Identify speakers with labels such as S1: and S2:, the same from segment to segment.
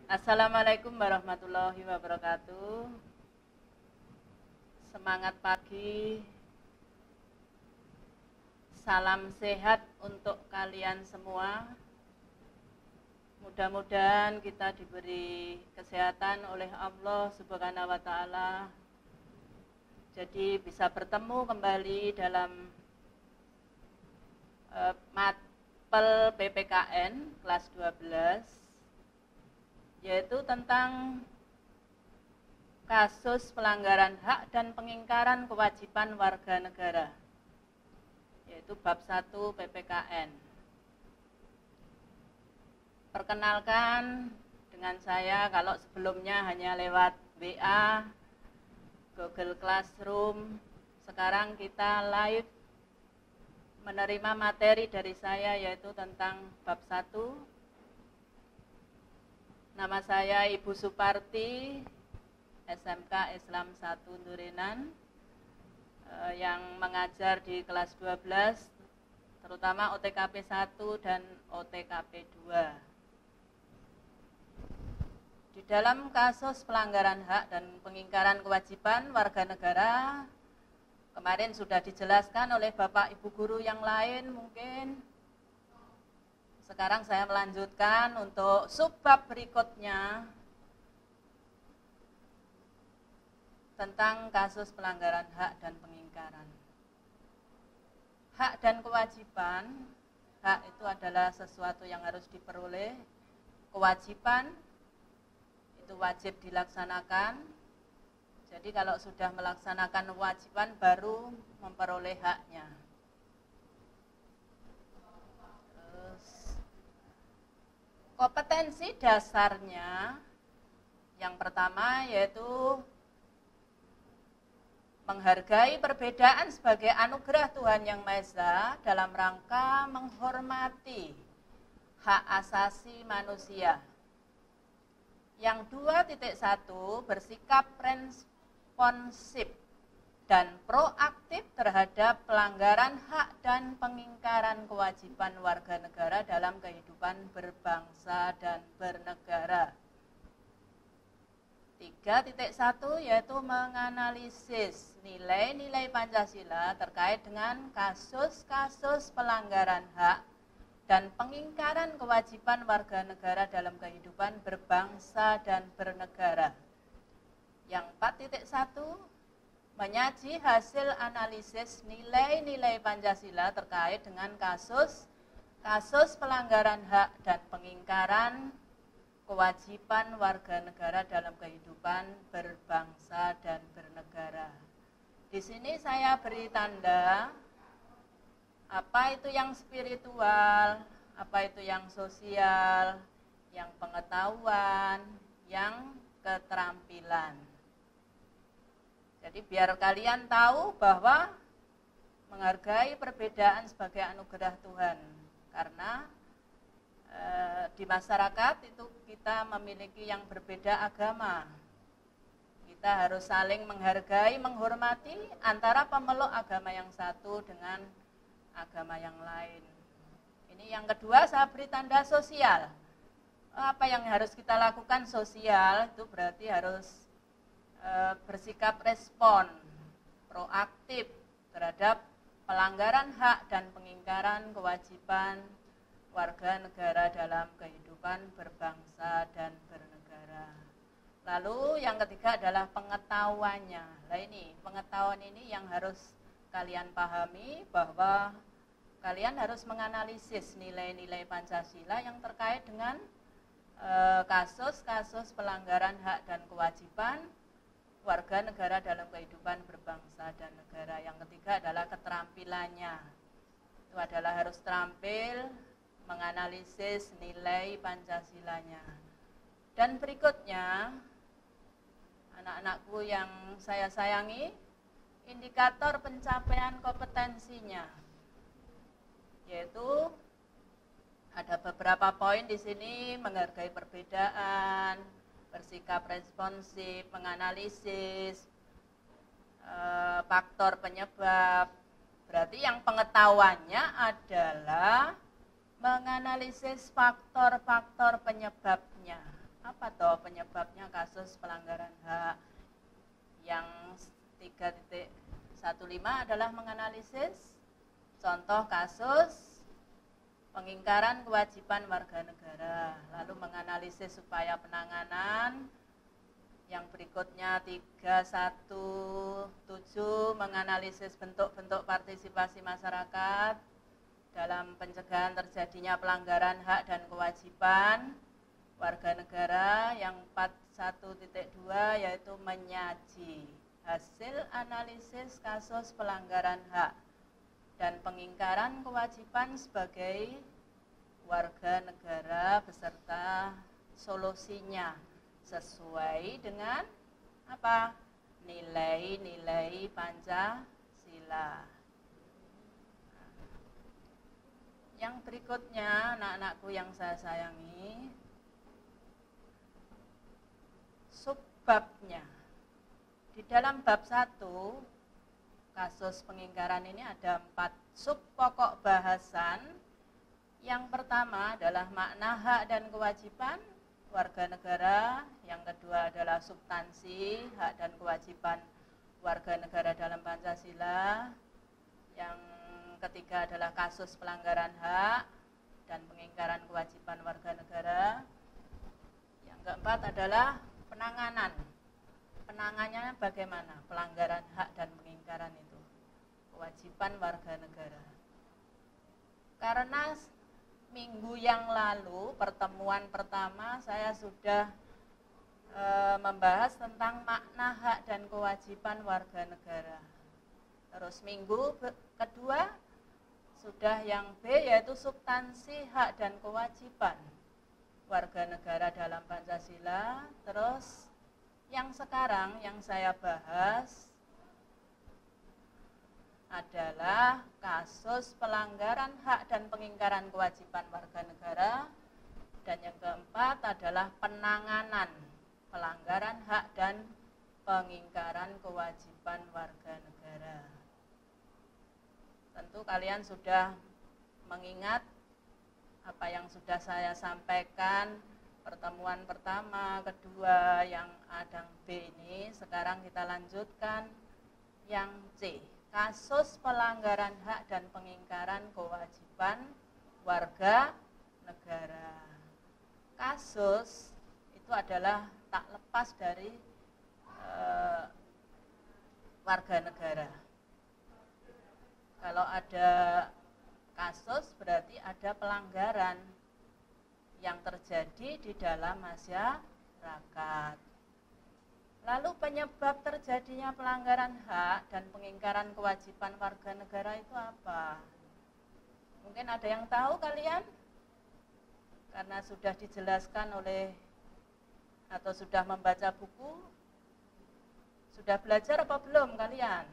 S1: Assalamualaikum warahmatullahi wabarakatuh. Semangat pagi, salam sehat untuk kalian semua. Mudah-mudahan kita diberi kesehatan oleh Allah Subhanahu wa Ta'ala. Jadi bisa bertemu kembali dalam mapel PPKN kelas 12, yaitu tentang kasus pelanggaran hak dan pengingkaran kewajiban warga negara, yaitu bab 1 PPKN. Perkenalkan dengan saya, kalau sebelumnya hanya lewat WA, Google Classroom, sekarang kita live menerima materi dari saya, yaitu tentang bab 1. Nama saya Ibu Suparti, SMK Islam 1 Durenan, yang mengajar di kelas 12, terutama OTKP 1 dan OTKP 2. Di dalam kasus pelanggaran hak dan pengingkaran kewajiban warga negara, kemarin sudah dijelaskan oleh Bapak Ibu Guru yang lain mungkin. Sekarang saya melanjutkan untuk subbab berikutnya tentang kasus pelanggaran hak dan pengingkaran. Hak dan kewajiban, hak itu adalah sesuatu yang harus diperoleh, kewajiban itu wajib dilaksanakan. Jadi kalau sudah melaksanakan kewajiban baru memperoleh haknya. Kompetensi dasarnya yang pertama yaitu menghargai perbedaan sebagai anugerah Tuhan Yang Maha Esa dalam rangka menghormati hak asasi manusia. Yang 2.1 bersikap responsif dan proaktif terhadap pelanggaran hak dan pengingkaran kewajiban warga negara dalam kehidupan berbangsa dan bernegara. 3.1 yaitu menganalisis nilai-nilai Pancasila terkait dengan kasus-kasus pelanggaran hak dan pengingkaran kewajiban warga negara dalam kehidupan berbangsa dan bernegara. Yang 4.1 menyaji hasil analisis nilai-nilai Pancasila terkait dengan kasus pelanggaran hak dan pengingkaran kewajiban warga negara dalam kehidupan berbangsa dan bernegara. Di sini saya beri tanda apa itu yang spiritual, apa itu yang sosial, yang pengetahuan, yang keterampilan. Jadi biar kalian tahu bahwa menghargai perbedaan sebagai anugerah Tuhan. Karena di masyarakat itu kita memiliki yang berbeda agama. Kita harus saling menghargai, menghormati antara pemeluk agama yang satu dengan agama yang lain. Ini yang kedua, saya beri tanda sosial. Apa yang harus kita lakukan sosial itu berarti harus bersikap respon, proaktif terhadap pelanggaran hak dan pengingkaran kewajiban warga negara dalam kehidupan berbangsa dan bernegara. Lalu yang ketiga adalah pengetahuannya. Nah ini, pengetahuan ini yang harus kalian pahami bahwa kalian harus menganalisis nilai-nilai Pancasila yang terkait dengan kasus-kasus pelanggaran hak dan kewajiban warga negara dalam kehidupan berbangsa dan negara. Yang ketiga adalah keterampilannya. Itu adalah harus terampil menganalisis nilai Pancasilanya. Dan berikutnya, anak-anakku yang saya sayangi, indikator pencapaian kompetensinya, yaitu ada beberapa poin di sini: menghargai perbedaan, bersikap responsif, menganalisis faktor penyebab. Berarti yang pengetahuannya adalah menganalisis faktor-faktor penyebabnya. Apa toh penyebabnya kasus pelanggaran HAK? Yang 3.15 adalah menganalisis contoh kasus pengingkaran kewajiban warga negara, lalu menganalisis upaya penanganan. Yang berikutnya 3.17 menganalisis bentuk-bentuk partisipasi masyarakat dalam pencegahan terjadinya pelanggaran hak dan kewajiban warga negara. Yang 41.2 yaitu menyaji hasil analisis kasus pelanggaran hak dan pengingkaran kewajiban sebagai warga negara beserta solusinya sesuai dengan apa? Nilai-nilai Pancasila. Yang berikutnya, anak-anakku yang saya sayangi, subbabnya. Di dalam bab 1 kasus pengingkaran ini ada 4 sub pokok bahasan. Yang pertama adalah makna hak dan kewajiban warga negara. Yang kedua adalah substansi hak dan kewajiban warga negara dalam Pancasila. Yang ketiga adalah kasus pelanggaran hak dan pengingkaran kewajiban warga negara. Yang keempat adalah penanganan. Penanganannya bagaimana? Pelanggaran hak dan pengingkaran itu kewajiban warga negara. Karena minggu yang lalu, pertemuan pertama, saya sudah membahas tentang makna hak dan kewajiban warga negara. Terus minggu kedua sudah yang B, yaitu substansi hak dan kewajiban warga negara dalam Pancasila. Terus yang sekarang yang saya bahas adalah kasus pelanggaran hak dan pengingkaran kewajiban warga negara. Dan yang keempat adalah penanganan pelanggaran hak dan pengingkaran kewajiban warga negara. Tentu kalian sudah mengingat apa yang sudah saya sampaikan pertemuan pertama, kedua, yang A dan B ini. Sekarang kita lanjutkan yang C, kasus pelanggaran hak dan pengingkaran kewajiban warga negara. Kasus itu adalah tak lepas dari warga negara. Kalau ada kasus berarti ada pelanggaran yang terjadi di dalam masyarakat. Lalu penyebab terjadinya pelanggaran hak dan pengingkaran kewajiban warga negara itu apa? Mungkin ada yang tahu kalian? Karena sudah dijelaskan oleh atau sudah membaca buku. Sudah belajar apa belum kalian?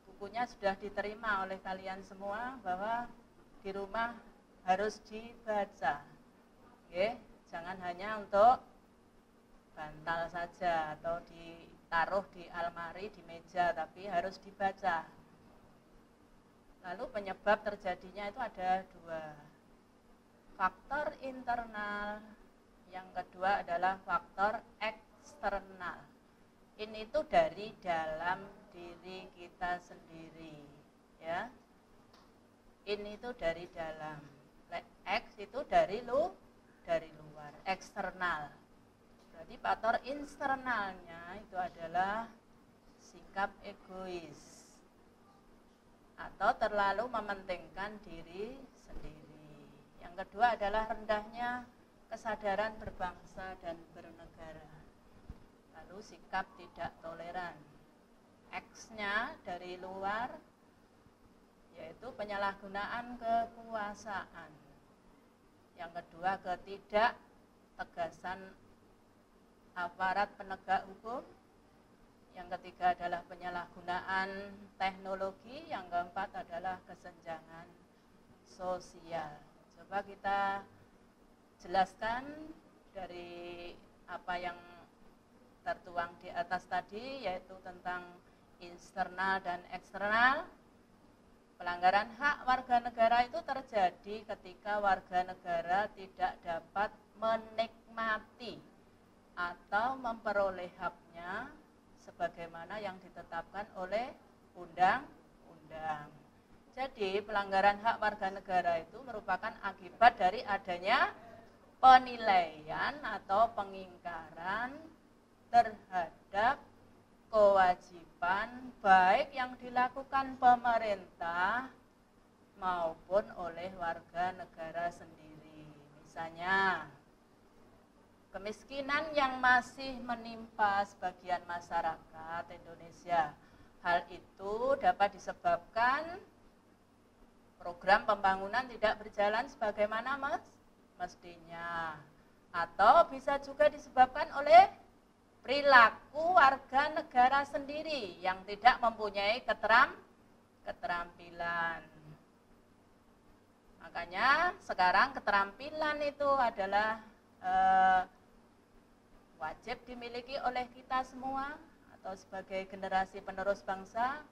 S1: Bukunya sudah diterima oleh kalian semua bahwa di rumah harus dibaca. Oke, jangan hanya untuk bantal saja atau ditaruh di almari, di meja, tapi harus dibaca. Lalu penyebab terjadinya itu ada 2. Faktor internal, yang kedua adalah faktor eksternal. Ini tuh dari dalam diri kita sendiri, ya. Ini tuh dari dalam. X itu dari luar, eksternal. Berarti faktor internalnya itu adalah sikap egois atau terlalu mementingkan diri sendiri. Yang kedua adalah rendahnya kesadaran berbangsa dan bernegara. Lalu sikap tidak toleran. X-nya dari luar yaitu penyalahgunaan kekuasaan. Yang kedua, ketidaktegasan aparat penegak hukum. Yang ketiga adalah penyalahgunaan teknologi. Yang keempat adalah kesenjangan sosial. Coba kita jelaskan dari apa yang tertuang di atas tadi, yaitu tentang internal dan eksternal. Pelanggaran hak warga negara itu terjadi ketika warga negara tidak dapat menikmati atau memperoleh haknya sebagaimana yang ditetapkan oleh undang-undang. Jadi pelanggaran hak warga negara itu merupakan akibat dari adanya penilaian atau pengingkaran terhadap kewajiban baik yang dilakukan pemerintah maupun oleh warga negara sendiri. Misalnya, kemiskinan yang masih menimpa sebagian masyarakat Indonesia. Hal itu dapat disebabkan program pembangunan tidak berjalan sebagaimana mestinya. Atau bisa juga disebabkan oleh perilaku warga negara sendiri yang tidak mempunyai keterampilan. Makanya sekarang keterampilan itu adalah wajib dimiliki oleh kita semua atau sebagai generasi penerus bangsa.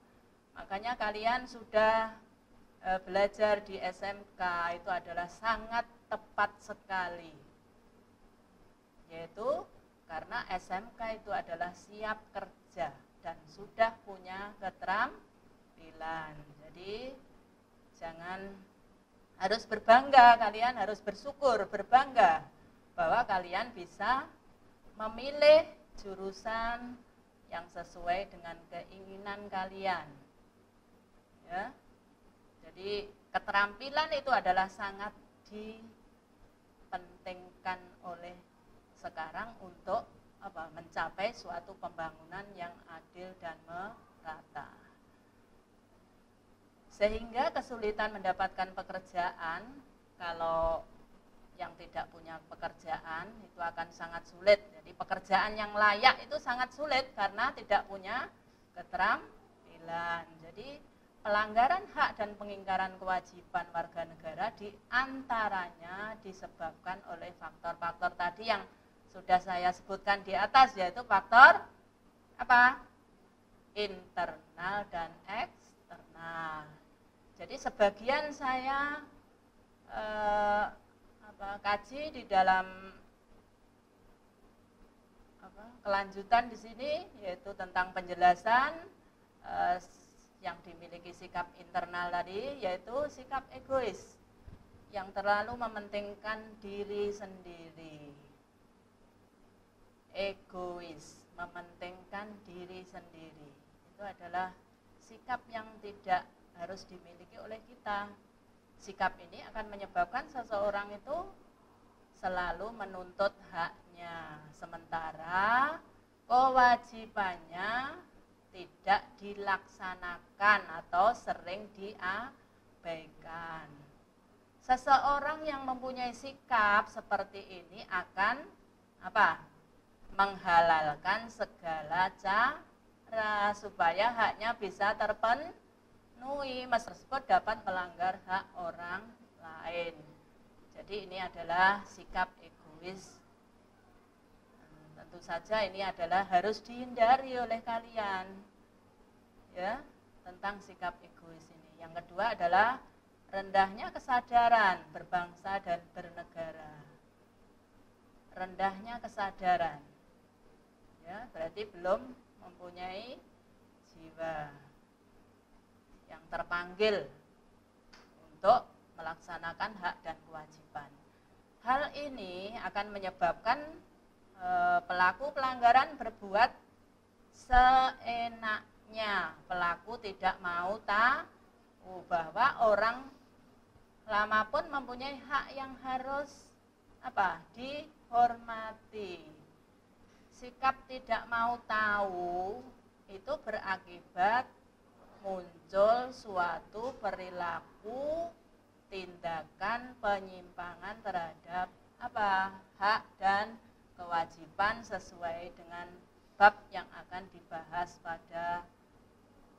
S1: Makanya kalian sudah belajar di SMK itu adalah sangat tepat sekali. Yaitu karena SMK itu adalah siap kerja dan sudah punya keterampilan. Jadi jangan harus berbangga, kalian harus bersyukur, berbangga bahwa kalian bisa memilih jurusan yang sesuai dengan keinginan kalian. Ya. Jadi keterampilan itu adalah sangat dipentingkan oleh sekarang untuk mencapai suatu pembangunan yang adil dan merata. Sehingga kesulitan mendapatkan pekerjaan, kalau yang tidak punya pekerjaan itu akan sangat sulit. Jadi pekerjaan yang layak itu sangat sulit karena tidak punya keterampilan. Jadi pelanggaran hak dan pengingkaran kewajiban warga negara diantaranya disebabkan oleh faktor-faktor tadi yang sudah saya sebutkan di atas, yaitu faktor internal dan eksternal. Jadi sebagian saya kaji di dalam kelanjutan di sini, yaitu tentang penjelasan yang dimiliki sikap internal tadi, yaitu sikap egois yang terlalu mementingkan diri sendiri. Egois, mementingkan diri sendiri, itu adalah sikap yang tidak harus dimiliki oleh kita. Sikap ini akan menyebabkan seseorang itu selalu menuntut haknya, sementara kewajibannya tidak dilaksanakan atau sering diabaikan. Seseorang yang mempunyai sikap seperti ini akan menghalalkan segala cara supaya haknya bisa terpenuhi, meskipun dapat melanggar hak orang lain. Jadi ini adalah sikap egois. Tentu saja ini adalah harus dihindari oleh kalian, ya, tentang sikap egois ini. Yang kedua adalah rendahnya kesadaran berbangsa dan bernegara. Rendahnya kesadaran, ya, berarti belum mempunyai jiwa yang terpanggil untuk melaksanakan hak dan kewajiban. Hal ini akan menyebabkan pelaku pelanggaran berbuat seenaknya. Pelaku tidak mau tahu bahwa orang lama pun mempunyai hak yang harus dihormati. Sikap tidak mau tahu itu berakibat muncul suatu perilaku tindakan penyimpangan terhadap hak dan kewajiban sesuai dengan bab yang akan dibahas pada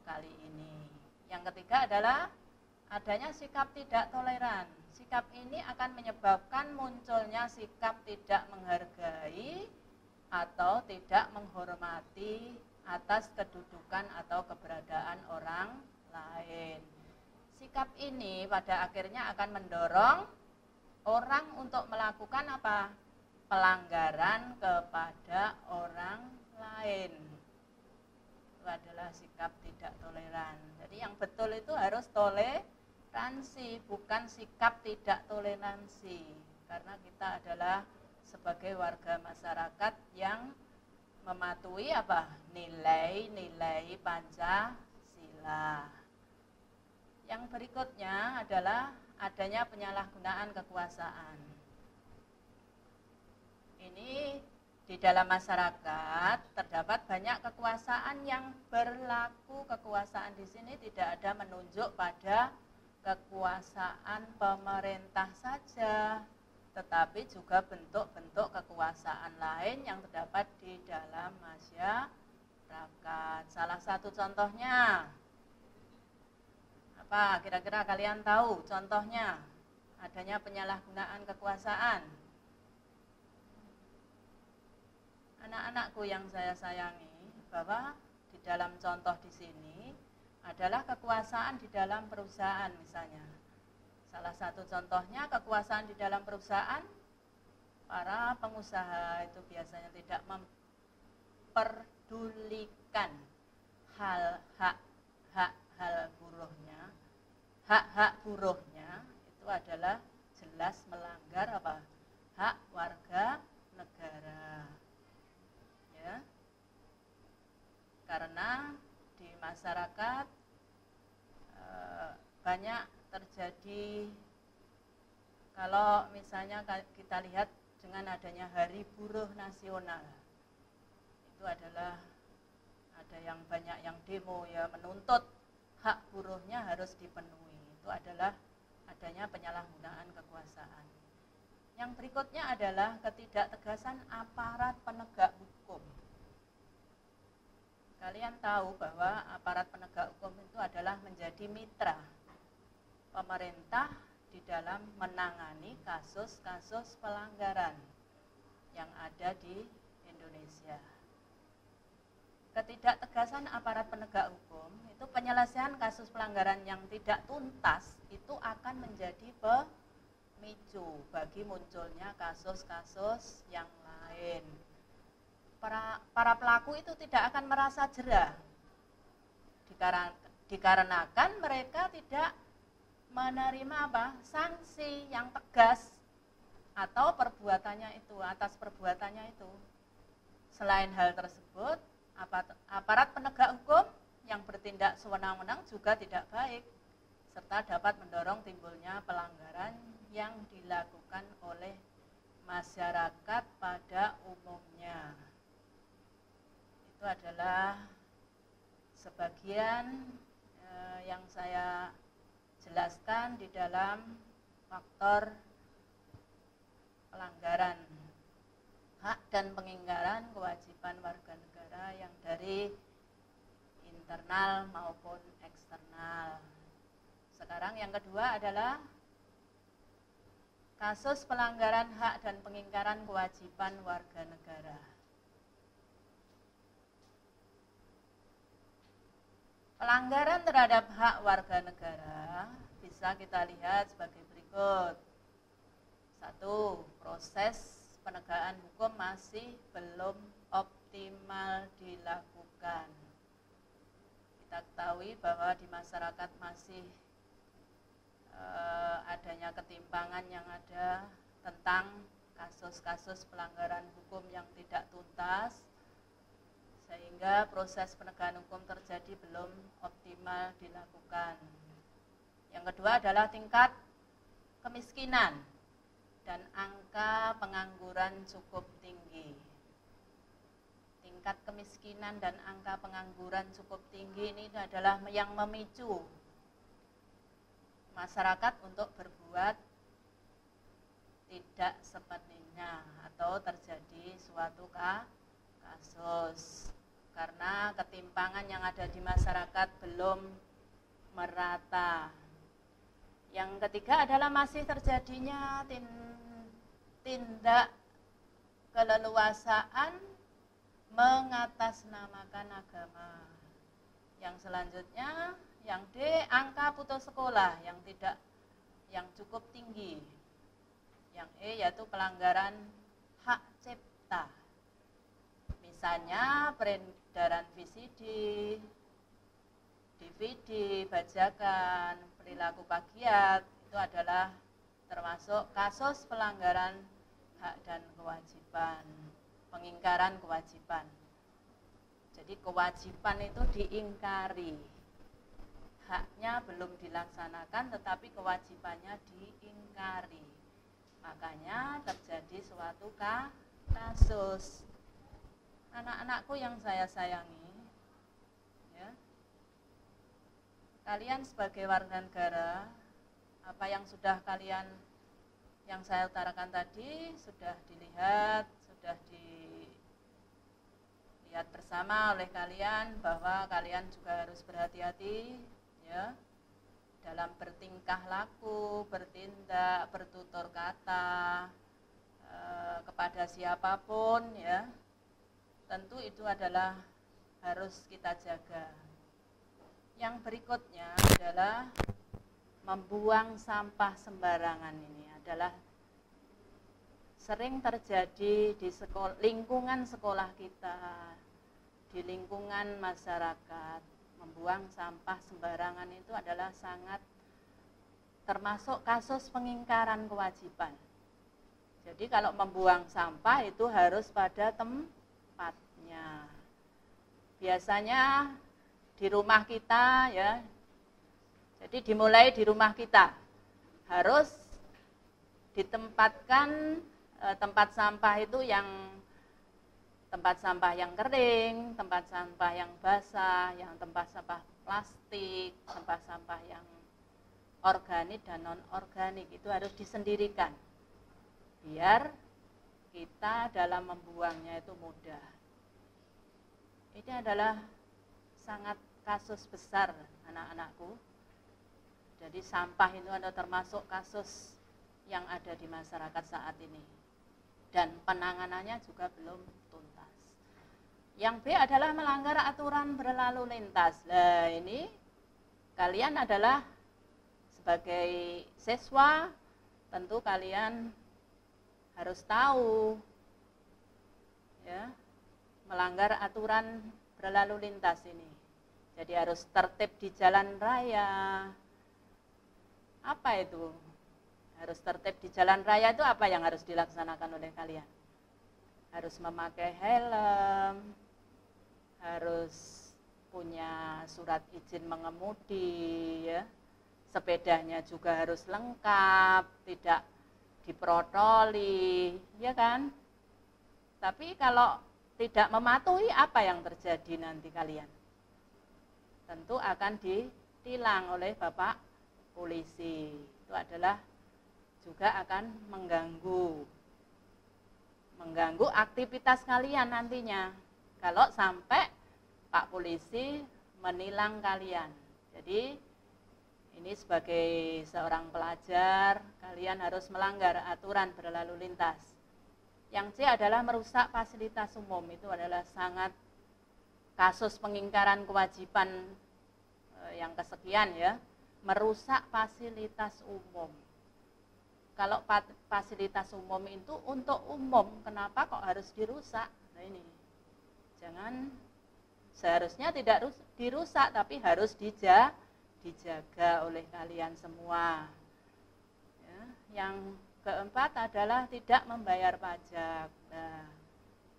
S1: kali ini. Yang ketiga adalah adanya sikap tidak toleran. Sikap ini akan menyebabkan munculnya sikap tidak menghargai atau tidak menghormati atas kedudukan atau keberadaan orang lain. Sikap ini pada akhirnya akan mendorong orang untuk melakukan pelanggaran kepada orang lain. Itu adalah sikap tidak toleran. Jadi yang betul itu harus toleransi, bukan sikap tidak toleransi. Karena kita adalah sebagai warga masyarakat yang mematuhi apa? Nilai-nilai Pancasila. Yang berikutnya adalah adanya penyalahgunaan kekuasaan. Ini di dalam masyarakat terdapat banyak kekuasaan yang berlaku. Kekuasaan di sini tidak ada menunjuk pada kekuasaan pemerintah saja, tetapi juga bentuk-bentuk kekuasaan lain yang terdapat di dalam masyarakat. Salah satu contohnya apa? Kira-kira kalian tahu contohnya adanya penyalahgunaan kekuasaan? Anak-anakku yang saya sayangi, bahwa di dalam contoh di sini adalah kekuasaan di dalam perusahaan misalnya. Salah satu contohnya kekuasaan di dalam perusahaan, para pengusaha itu biasanya tidak memperdulikan hak-hak buruhnya. Hak-hak buruhnya itu adalah jelas melanggar apa? Hak warga negara. Ya. Karena di masyarakat banyak terjadi, kalau misalnya kita lihat dengan adanya Hari Buruh Nasional, itu adalah ada yang banyak yang demo ya, menuntut hak buruhnya harus dipenuhi. Itu adalah adanya penyalahgunaan kekuasaan. Yang berikutnya adalah ketidaktegasan aparat penegak hukum. Kalian tahu bahwa aparat penegak hukum itu adalah menjadi mitra pemerintah di dalam menangani kasus-kasus pelanggaran yang ada di Indonesia. Ketidaktegasan aparat penegak hukum itu penyelesaian kasus pelanggaran yang tidak tuntas itu akan menjadi pemicu bagi munculnya kasus-kasus yang lain. Para pelaku itu tidak akan merasa jera dikarenakan mereka tidak menerima apa? Sanksi yang tegas atau perbuatannya itu, atas perbuatannya itu. Selain hal tersebut, aparat penegak hukum yang bertindak sewenang-wenang juga tidak baik, serta dapat mendorong timbulnya pelanggaran yang dilakukan oleh masyarakat pada umumnya. Itu adalah sebagian yang saya jelaskan di dalam faktor pelanggaran hak dan pengingkaran kewajiban warga negara yang dari internal maupun eksternal. Sekarang yang kedua adalah kasus pelanggaran hak dan pengingkaran kewajiban warga negara. Pelanggaran terhadap hak warga negara bisa kita lihat sebagai berikut. 1. Proses penegakan hukum masih belum optimal dilakukan. Kita ketahui bahwa di masyarakat masih adanya ketimpangan yang ada tentang kasus-kasus pelanggaran hukum yang tidak tuntas, sehingga proses penegakan hukum terjadi belum optimal dilakukan. Yang kedua adalah tingkat kemiskinan dan angka pengangguran cukup tinggi. Tingkat kemiskinan dan angka pengangguran cukup tinggi ini adalah yang memicu masyarakat untuk berbuat tidak sepertinya atau terjadi suatu kasus. Karena ketimpangan yang ada di masyarakat belum merata. Yang ketiga adalah masih terjadinya tindak keleluasaan mengatasnamakan agama. Yang selanjutnya, yang D, angka putus sekolah yang cukup tinggi. Yang E yaitu pelanggaran hak cipta. Misalnya peredaran VCD, DVD, bajakan, perilaku plagiat itu adalah termasuk kasus pelanggaran hak dan kewajiban, pengingkaran kewajiban. Jadi kewajiban itu diingkari, haknya belum dilaksanakan tetapi kewajibannya diingkari. Makanya terjadi suatu kasus. Anak-anakku yang saya sayangi, ya, kalian sebagai warga negara, apa yang sudah kalian, yang saya utarakan tadi sudah dilihat, sudah dilihat bersama oleh kalian bahwa kalian juga harus berhati-hati, ya, dalam bertingkah laku, bertindak, bertutur kata kepada siapapun, ya. Tentu itu adalah harus kita jaga. Yang berikutnya adalah membuang sampah sembarangan. Ini adalah sering terjadi di lingkungan sekolah kita, di lingkungan masyarakat. Membuang sampah sembarangan itu adalah sangat termasuk kasus pengingkaran kewajiban. Jadi kalau membuang sampah itu harus pada tempatnya. Biasanya di rumah kita, ya. Jadi dimulai di rumah kita. Harus ditempatkan tempat sampah itu tempat sampah yang kering, tempat sampah yang basah, yang tempat sampah plastik, tempat sampah yang organik dan non-organik itu harus disendirikan. Biar kita dalam membuangnya itu mudah. Ini adalah sangat kasus besar anak-anakku. Jadi sampah itu adalah termasuk kasus yang ada di masyarakat saat ini. Dan penanganannya juga belum tuntas. Yang B adalah melanggar aturan berlalu lintas. Nah ini kalian adalah sebagai siswa, tentu kalian harus tahu, ya, melanggar aturan berlalu lintas ini. Jadi harus tertib di jalan raya. Apa itu? Harus tertib di jalan raya itu apa yang harus dilaksanakan oleh kalian? Harus memakai helm, harus punya surat izin mengemudi, ya. Sepedanya juga harus lengkap, tidak diprotoli, ya kan? Tapi kalau tidak mematuhi, apa yang terjadi nanti kalian? Tentu akan ditilang oleh Bapak polisi. Itu adalah juga akan mengganggu aktivitas kalian nantinya. Kalau sampai Pak polisi menilang kalian. Jadi ini sebagai seorang pelajar, kalian harus melanggar aturan berlalu lintas. Yang C adalah merusak fasilitas umum. Itu adalah sangat kasus pengingkaran kewajiban yang kesekian, ya. Merusak fasilitas umum. Kalau fasilitas umum itu untuk umum, kenapa kok harus dirusak? Nah ini, jangan, seharusnya tidak dirusak, tapi harus dijaga oleh kalian semua. Ya, yang keempat adalah tidak membayar pajak. Nah,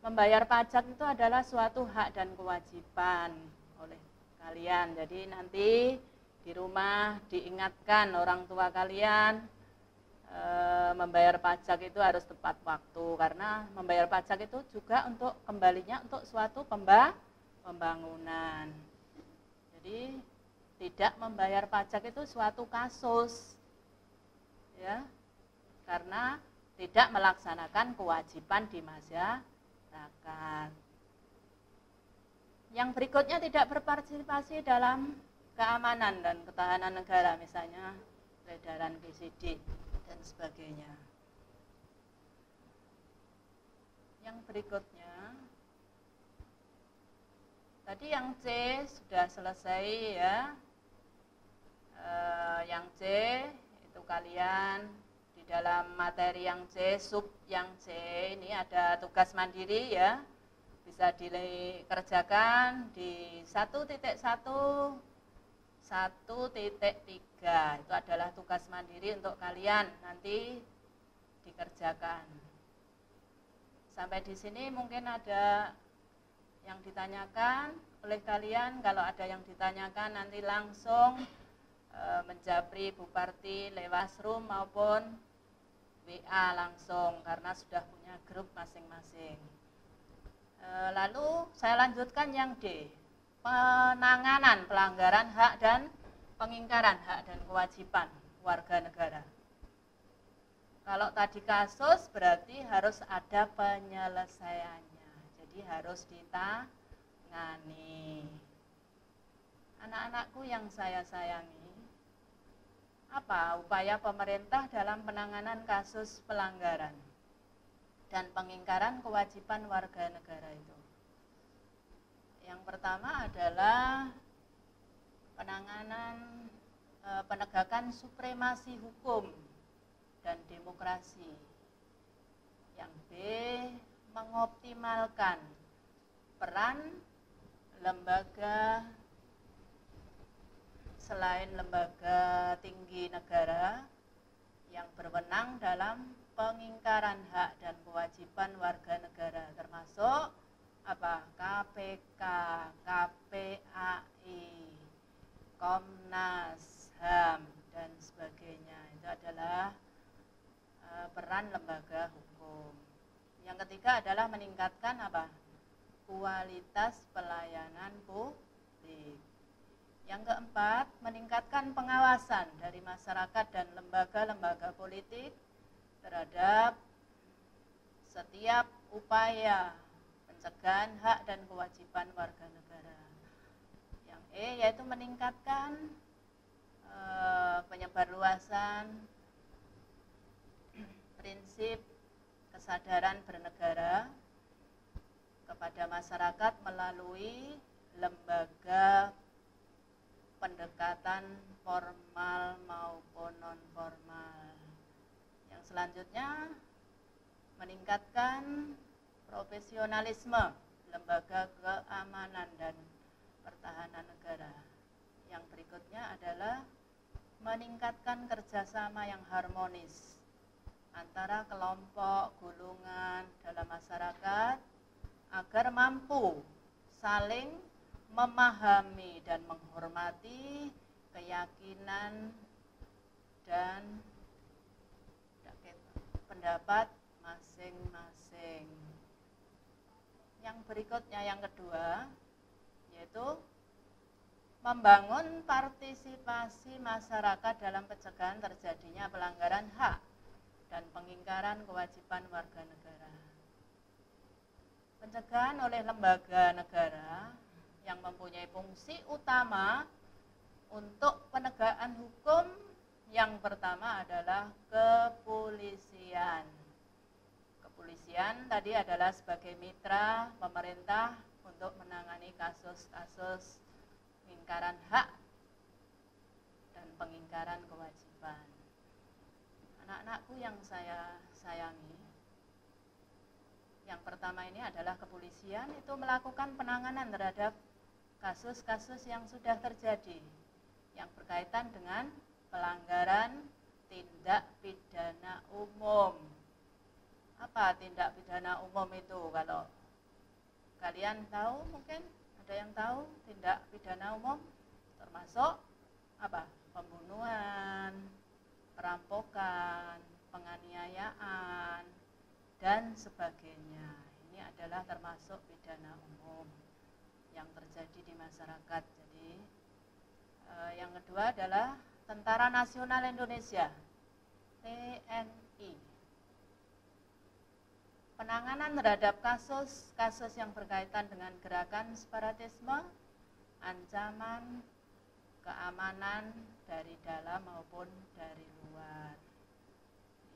S1: membayar pajak itu adalah suatu hak dan kewajiban oleh kalian. Jadi nanti di rumah diingatkan orang tua kalian, membayar pajak itu harus tepat waktu, karena membayar pajak itu juga untuk kembalinya untuk suatu pembangunan. Jadi tidak membayar pajak itu suatu kasus, ya, karena tidak melaksanakan kewajiban di masyarakat. Yang berikutnya tidak berpartisipasi dalam keamanan dan ketahanan negara, misalnya peredaran VCD dan sebagainya. Yang berikutnya, tadi yang C sudah selesai, ya. Yang C itu kalian di Di dalam materi yang C, sub yang C ini ada tugas mandiri ya. Bisa dikerjakan di 1.1, 1.3. Itu adalah tugas mandiri untuk kalian nanti dikerjakan. Sampai di sini mungkin ada yang ditanyakan oleh kalian. Kalau ada yang ditanyakan nanti langsung menjapri Bu Parti lewat Zoom maupun WA langsung karena sudah punya grup masing-masing. Lalu saya lanjutkan yang D, penanganan pelanggaran hak dan pengingkaran hak dan kewajiban warga negara. Kalau tadi kasus berarti harus ada penyelesaiannya, jadi harus ditangani. Anak-anakku yang saya sayangi, apa upaya pemerintah dalam penanganan kasus pelanggaran dan pengingkaran kewajiban warga negara itu? Yang pertama adalah penanganan penegakan supremasi hukum dan demokrasi. Yang B, mengoptimalkan peran lembaga selain lembaga tinggi negara yang berwenang dalam pengingkaran hak dan kewajiban warga negara, termasuk apa? KPK, KPAI, Komnas HAM dan sebagainya. Itu adalah peran lembaga hukum. Yang ketiga adalah meningkatkan apa? Kualitas pelayanan publik. Yang keempat, meningkatkan pengawasan dari masyarakat dan lembaga-lembaga politik terhadap setiap upaya pencegahan hak dan kewajiban warga negara. Yang E yaitu meningkatkan penyebarluasan prinsip kesadaran bernegara kepada masyarakat melalui lembaga pendekatan formal maupun non-formal. Yang selanjutnya, meningkatkan profesionalisme lembaga keamanan dan pertahanan negara. Yang berikutnya adalah meningkatkan kerjasama yang harmonis antara kelompok, golongan dalam masyarakat agar mampu saling memahami dan menghormati keyakinan dan pendapat masing-masing. Yang berikutnya, yang kedua, yaitu membangun partisipasi masyarakat dalam pencegahan terjadinya pelanggaran hak dan pengingkaran kewajiban warga negara. Pencegahan oleh lembaga negara yang mempunyai fungsi utama untuk penegakan hukum yang pertama adalah kepolisian. Kepolisian tadi adalah sebagai mitra pemerintah untuk menangani kasus-kasus pengingkaran hak dan pengingkaran kewajiban. Anak-anakku yang saya sayangi, yang pertama ini adalah kepolisian itu melakukan penanganan terhadap kasus-kasus yang sudah terjadi yang berkaitan dengan pelanggaran tindak pidana umum. Apa tindak pidana umum itu? Kalau kalian tahu, mungkin ada yang tahu tindak pidana umum termasuk apa? Pembunuhan, perampokan, penganiayaan, dan sebagainya. Ini adalah termasuk pidana umum yang terjadi di masyarakat. Jadi yang kedua adalah Tentara Nasional Indonesia, TNI. Penanganan terhadap kasus-kasus yang berkaitan dengan gerakan separatisme, ancaman keamanan dari dalam maupun dari luar.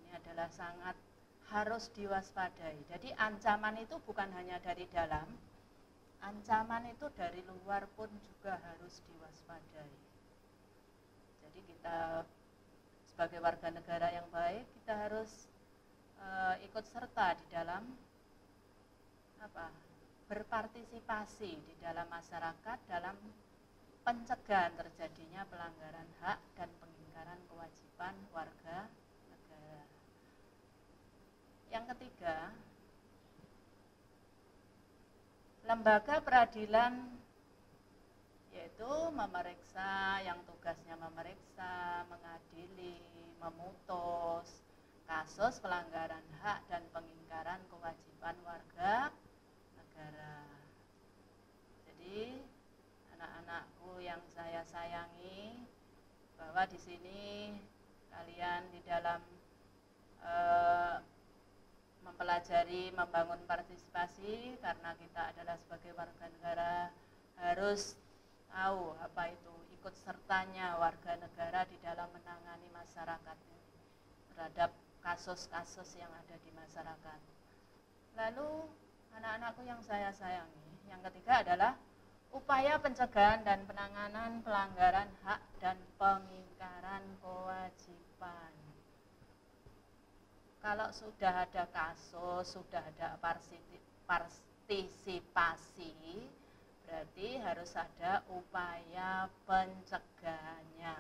S1: Ini adalah sangat harus diwaspadai. Jadi ancaman itu bukan hanya dari dalam, ancaman itu dari luar pun juga harus diwaspadai. Jadi kita sebagai warga negara yang baik, kita harus ikut serta di dalam berpartisipasi di dalam masyarakat dalam pencegahan terjadinya pelanggaran hak dan pengingkaran kewajiban warga negara. Yang ketiga, lembaga peradilan, yaitu memeriksa, yang tugasnya memeriksa, mengadili, memutus kasus pelanggaran hak dan pengingkaran kewajiban warga negara. Jadi anak-anakku yang saya sayangi, bahwa di sini kalian di dalam mempelajari membangun partisipasi, karena kita adalah sebagai warga negara harus tahu apa itu ikut sertanya warga negara di dalam menangani masyarakat terhadap kasus-kasus yang ada di masyarakat. Lalu anak-anakku yang saya sayangi, yang ketiga adalah upaya pencegahan dan penanganan pelanggaran hak dan pengingkaran kewajiban. Kalau sudah ada kasus, sudah ada partisipasi, berarti harus ada upaya pencegahannya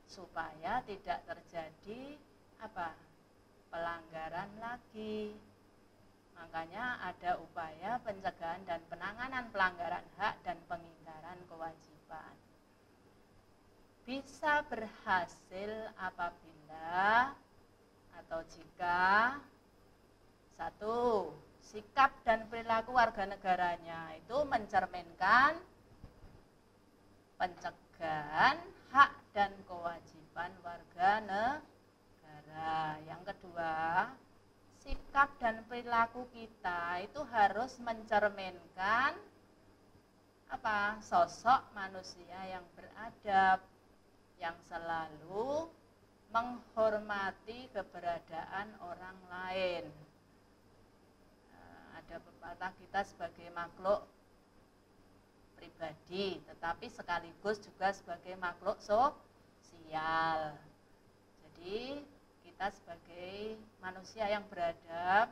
S1: supaya tidak terjadi pelanggaran lagi. Makanya ada upaya pencegahan dan penanganan pelanggaran hak dan pengingkaran kewajiban. Bisa berhasil apabila atau jika satu, sikap dan perilaku warga negaranya itu mencerminkan pencegahan hak dan kewajiban warga negara. Yang kedua, sikap dan perilaku kita itu harus mencerminkan sosok manusia yang beradab, yang selalu menghormati keberadaan orang lain. Ada pepatah, kita sebagai makhluk pribadi, tetapi sekaligus juga sebagai makhluk sosial. Jadi kita sebagai manusia yang beradab,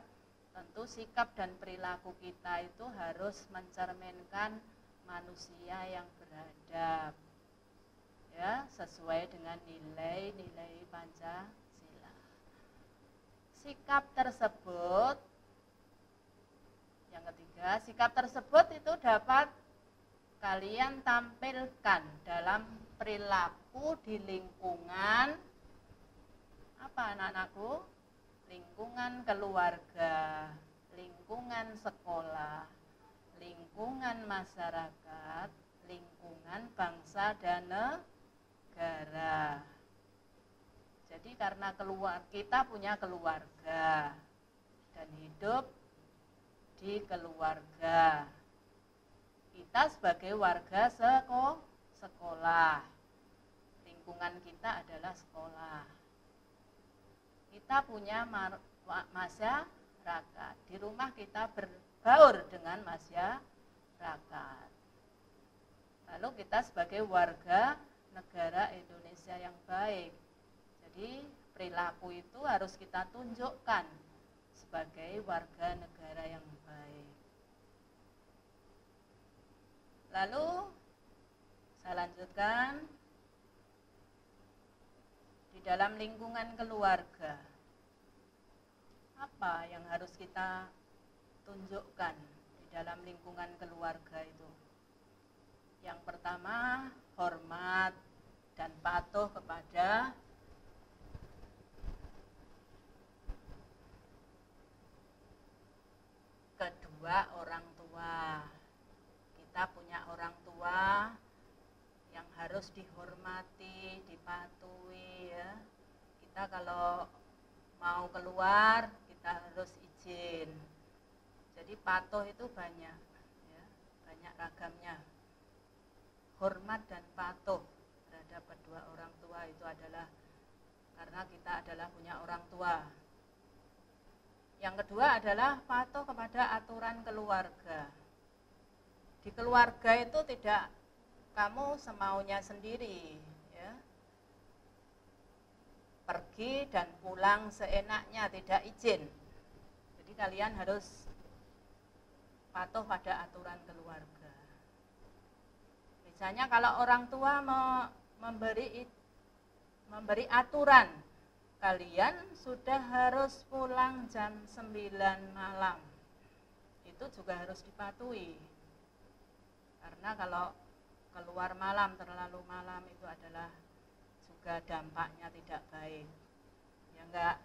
S1: tentu sikap dan perilaku kita itu harus mencerminkan manusia yang beradab, ya, sesuai dengan nilai-nilai Pancasila. Sikap tersebut, yang ketiga, sikap tersebut itu dapat kalian tampilkan dalam perilaku di lingkungan anak-anakku? Lingkungan keluarga, lingkungan sekolah, lingkungan masyarakat, lingkungan bangsa dan negara. Jadi karena kita punya keluarga dan hidup di keluarga. Kita sebagai warga sekolah, lingkungan kita adalah sekolah. Kita punya masyarakat, di rumah kita berbaur dengan masyarakat. Lalu kita sebagai warga negara Indonesia yang baik, jadi perilaku itu harus kita tunjukkan sebagai warga negara yang baik. Lalu saya lanjutkan, di dalam lingkungan keluarga, apa yang harus kita tunjukkan di dalam lingkungan keluarga itu? Yang pertama, hormat dan patuh kepada kedua orang tua. Kita punya orang tua yang harus dihormati, dipatuhi, ya. Kita kalau mau keluar, kita harus izin. Jadi patuh itu banyak, ya, banyak ragamnya. Hormat dan patuh terhadap kedua orang tua itu adalah karena kita adalah punya orang tua. Yang kedua adalah patuh kepada aturan keluarga. Di keluarga itu tidak kamu semaunya sendiri, ya. pergi dan pulang seenaknya, tidak izin. Jadi kalian harus patuh pada aturan keluarga. Misalnya kalau orang tua memberi aturan, kalian sudah harus pulang jam 9 malam. Itu juga harus dipatuhi. Karena kalau keluar malam, terlalu malam itu adalah juga dampaknya tidak baik. Ya enggak,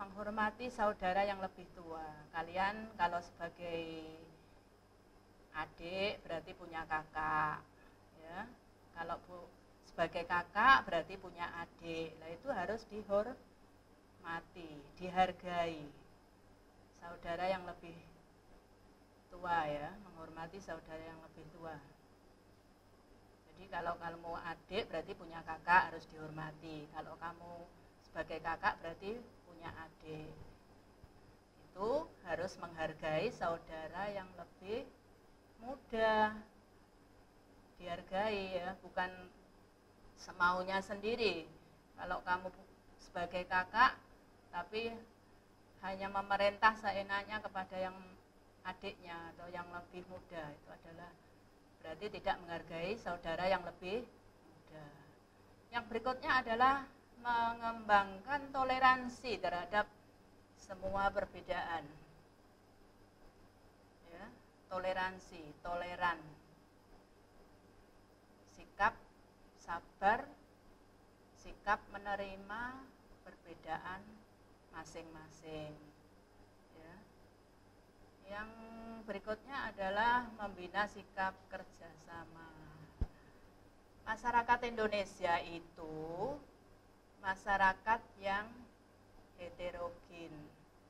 S1: menghormati saudara yang lebih tua. Kalian kalau sebagai adik berarti punya kakak, ya. Kalau sebagai kakak berarti punya adik. Nah itu harus dihormati, dihargai. Saudara yang lebih tua ya, menghormati saudara yang lebih tua. Jadi kalau kamu adik berarti punya kakak harus dihormati. Kalau kamu sebagai kakak berarti punya adik. Itu harus menghargai saudara yang lebih muda. Dihargai ya, bukan semaunya sendiri. Kalau kamu sebagai kakak tapi hanya memerintah seenaknya kepada yang adiknya atau yang lebih muda, itu adalah berarti tidak menghargai saudara yang lebih muda. Yang berikutnya adalah mengembangkan toleransi terhadap semua perbedaan. Ya, toleransi, toleran. Sikap sabar, sikap menerima perbedaan masing-masing. Ya. Yang berikutnya adalah membina sikap kerjasama. Masyarakat Indonesia itu masyarakat yang heterogen,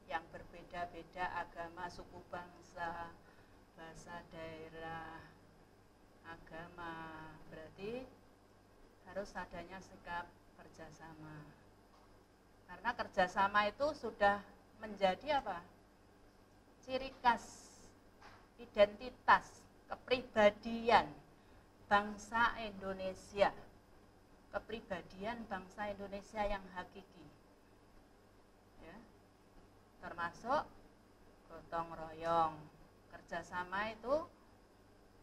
S1: yang berbeda-beda agama, suku bangsa, bahasa daerah, agama. Berarti harus adanya sikap kerjasama. Karena kerjasama itu sudah menjadi apa? Ciri khas, identitas, kepribadian bangsa Indonesia. Kepribadian bangsa Indonesia yang hakiki. Ya. Termasuk gotong royong. Kerjasama itu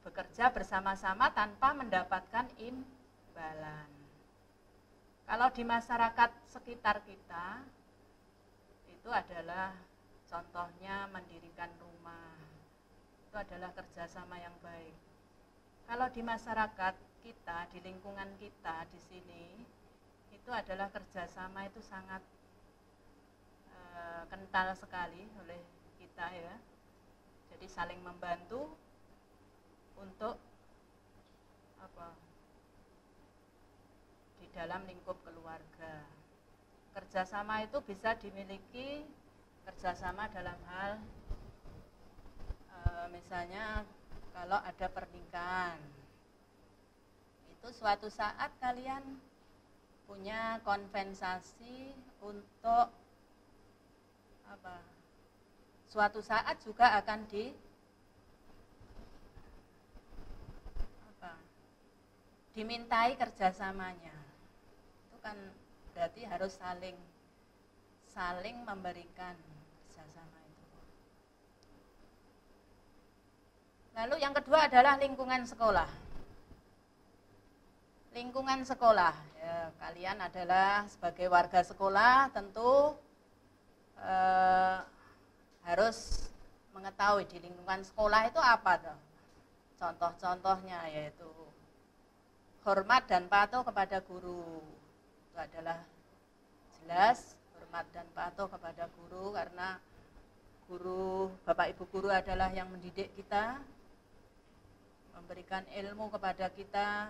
S1: bekerja bersama-sama tanpa mendapatkan imbalan. Kalau di masyarakat sekitar kita, itu adalah contohnya mendirikan rumah. Itu adalah kerjasama yang baik. Kalau di masyarakat kita, di lingkungan kita di sini, itu adalah kerjasama itu sangat kental sekali oleh kita ya. Jadi saling membantu untuk apa? Di dalam lingkup keluarga. Kerjasama itu bisa dimiliki kerjasama dalam hal misalnya kalau ada pernikahan, itu suatu saat kalian punya kompensasi untuk apa? Suatu saat juga akan dimintai kerjasamanya. Itu kan berarti harus saling memberikan kerjasama itu. Lalu yang kedua adalah lingkungan sekolah. Lingkungan sekolah, ya, kalian adalah sebagai warga sekolah tentu harus mengetahui di lingkungan sekolah itu apa tuh. Contoh-contohnya yaitu hormat dan patuh kepada guru. Itu adalah jelas, hormat dan patuh kepada guru, karena guru, Bapak Ibu guru adalah yang mendidik kita, memberikan ilmu kepada kita,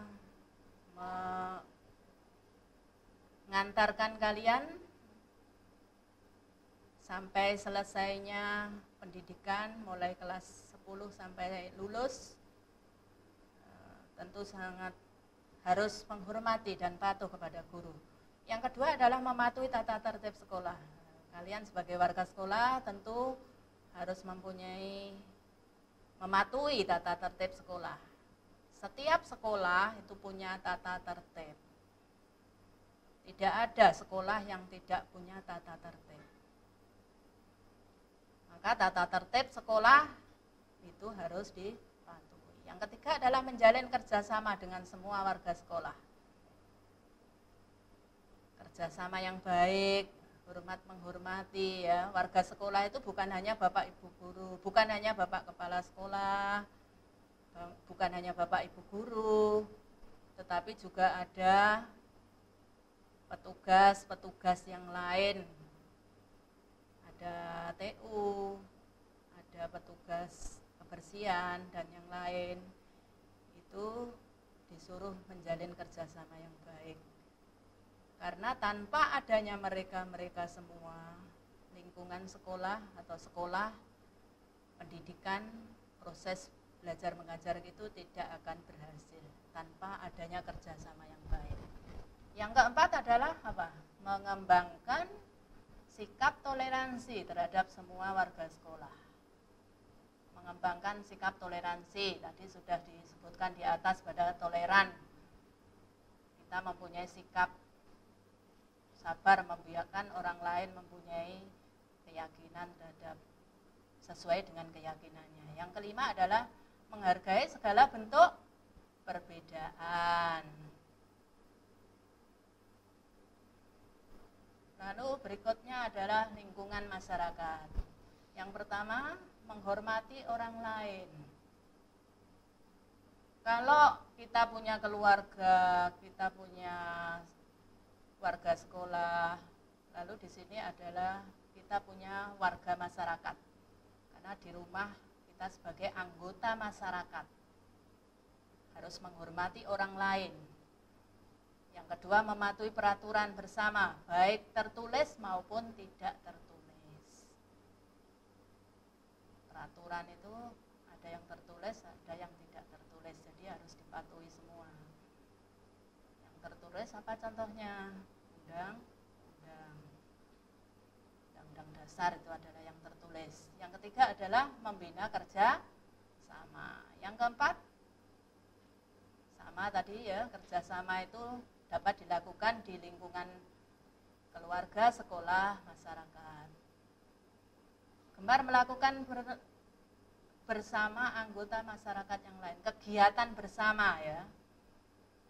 S1: mengantarkan kalian sampai selesainya pendidikan mulai kelas 10 sampai lulus. Tentu sangat harus menghormati dan patuh kepada guru. Yang kedua adalah mematuhi tata tertib sekolah. Kalian sebagai warga sekolah tentu harus mematuhi tata tertib sekolah. Setiap sekolah itu punya tata tertib. Tidak ada sekolah yang tidak punya tata tertib. Maka tata tertib sekolah itu harus dipatuhi. Yang ketiga adalah menjalin kerjasama dengan semua warga sekolah. Kerjasama yang baik, hormat menghormati ya. Warga sekolah itu bukan hanya bapak ibu guru, bukan hanya bapak kepala sekolah, bukan hanya bapak ibu guru, tetapi juga ada petugas-petugas yang lain, ada TU, ada petugas kebersihan dan yang lain, itu disuruh menjalin kerjasama yang baik. Karena tanpa adanya mereka semua, lingkungan sekolah atau sekolah, pendidikan, proses belajar mengajar itu tidak akan berhasil tanpa adanya kerjasama yang baik. Yang keempat adalah apa? Mengembangkan sikap toleransi terhadap semua warga sekolah. Mengembangkan sikap toleransi, tadi sudah disebutkan di atas pada toleran. Kita mempunyai sikap sabar membiarkan orang lain mempunyai keyakinan terhadap sesuai dengan keyakinannya. Yang kelima adalah menghargai segala bentuk perbedaan. Lalu berikutnya adalah lingkungan masyarakat. Yang pertama, menghormati orang lain. Kalau kita punya keluarga, kita punya warga sekolah, lalu di sini adalah kita punya warga masyarakat. Karena di rumah kita sebagai anggota masyarakat harus menghormati orang lain. Yang kedua, mematuhi peraturan bersama, baik tertulis maupun tidak tertulis. Peraturan itu ada yang tertulis, ada yang tidak tertulis, jadi harus dipatuhi semua. Yang tertulis apa contohnya? Undang-undang dasar itu adalah yang tertulis. Yang ketiga adalah membina kerja sama. Yang keempat, sama tadi ya, kerjasama itu dapat dilakukan di lingkungan keluarga, sekolah, masyarakat. Gemar melakukan bersama anggota masyarakat yang lain, kegiatan bersama ya.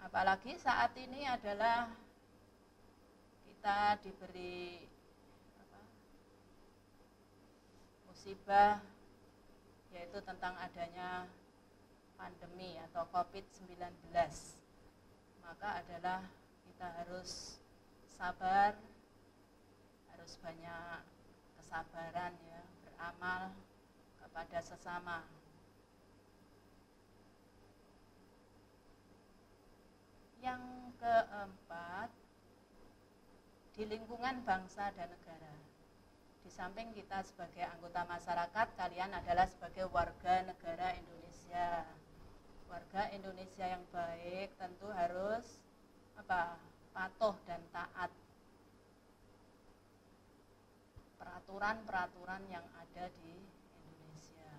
S1: Apalagi saat ini adalah kita diberi musibah, yaitu tentang adanya pandemi atau COVID-19. Maka adalah kita harus sabar, harus banyak kesabaran ya, beramal kepada sesama. Yang keempat, di lingkungan bangsa dan negara. Di samping kita sebagai anggota masyarakat, kalian adalah sebagai warga negara Indonesia. Warga Indonesia yang baik tentu harus patuh dan taat peraturan-peraturan yang ada di Indonesia.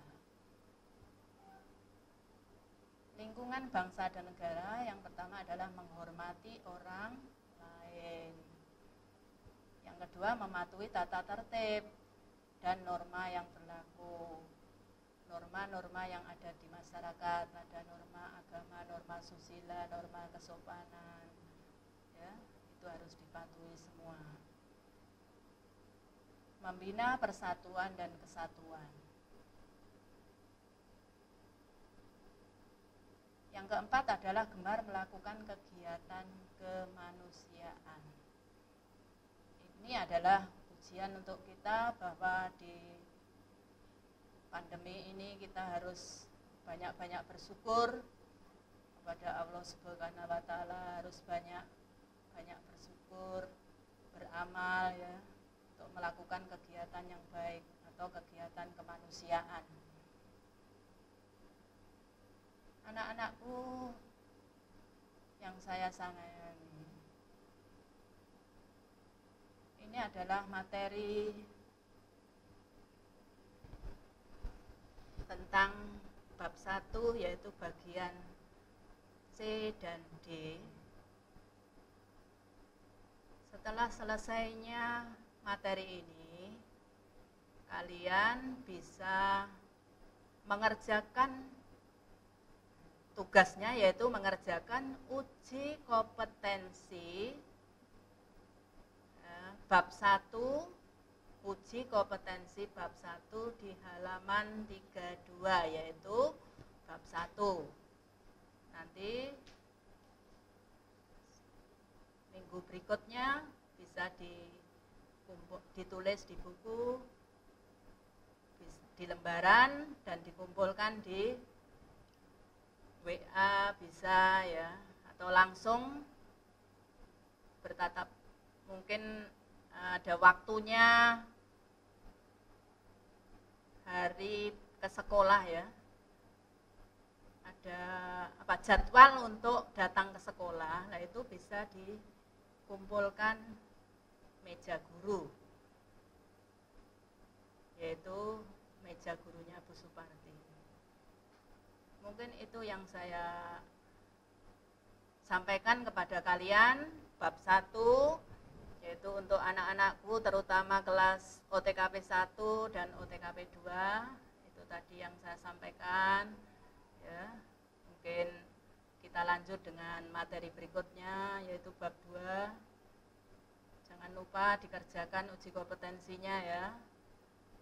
S1: Lingkungan bangsa dan negara yang pertama adalah menghormati orang lain. Yang kedua, mematuhi tata tertib dan norma yang berlaku. Norma-norma yang ada di masyarakat, ada norma agama, norma susila, norma kesopanan, ya, itu harus dipatuhi semua. Membina persatuan dan kesatuan. Yang keempat adalah gemar melakukan kegiatan kemanusiaan. Ini adalah ujian untuk kita bahwa di pandemi ini kita harus banyak-banyak bersyukur kepada Allah Subhanahu wa taala, harus banyak bersyukur, beramal ya, untuk melakukan kegiatan yang baik atau kegiatan kemanusiaan. Anak-anakku yang saya sayangi, ini adalah materi tentang bab 1, yaitu bagian C dan D. Setelah selesainya materi ini, kalian bisa mengerjakan tugasnya, yaitu mengerjakan uji kompetensi bab 1, uji kompetensi bab 1 di halaman 32, yaitu bab 1. Nanti minggu berikutnya bisa ditulis di buku, di lembaran, dan dikumpulkan di WA bisa ya, atau langsung bertatap, mungkin ada waktunya hari ke sekolah ya, ada jadwal untuk datang ke sekolah. Nah itu bisa dikumpulkan meja guru, yaitu meja gurunya Bu Suparti. Mungkin itu yang saya sampaikan kepada kalian, bab 1, yaitu untuk anak-anakku terutama kelas OTKP 1 dan OTKP 2. Itu tadi yang saya sampaikan ya. Mungkin kita lanjut dengan materi berikutnya, yaitu bab 2. Jangan lupa dikerjakan uji kompetensinya ya,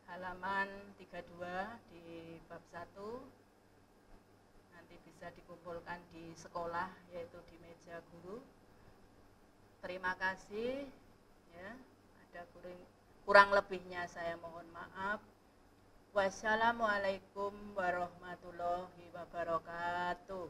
S1: halaman 32 di bab 1. Nanti bisa dikumpulkan di sekolah, yaitu di meja guru. Terima kasih ya. Ada kurang lebihnya saya mohon maaf. Wassalamualaikum warahmatullahi wabarakatuh.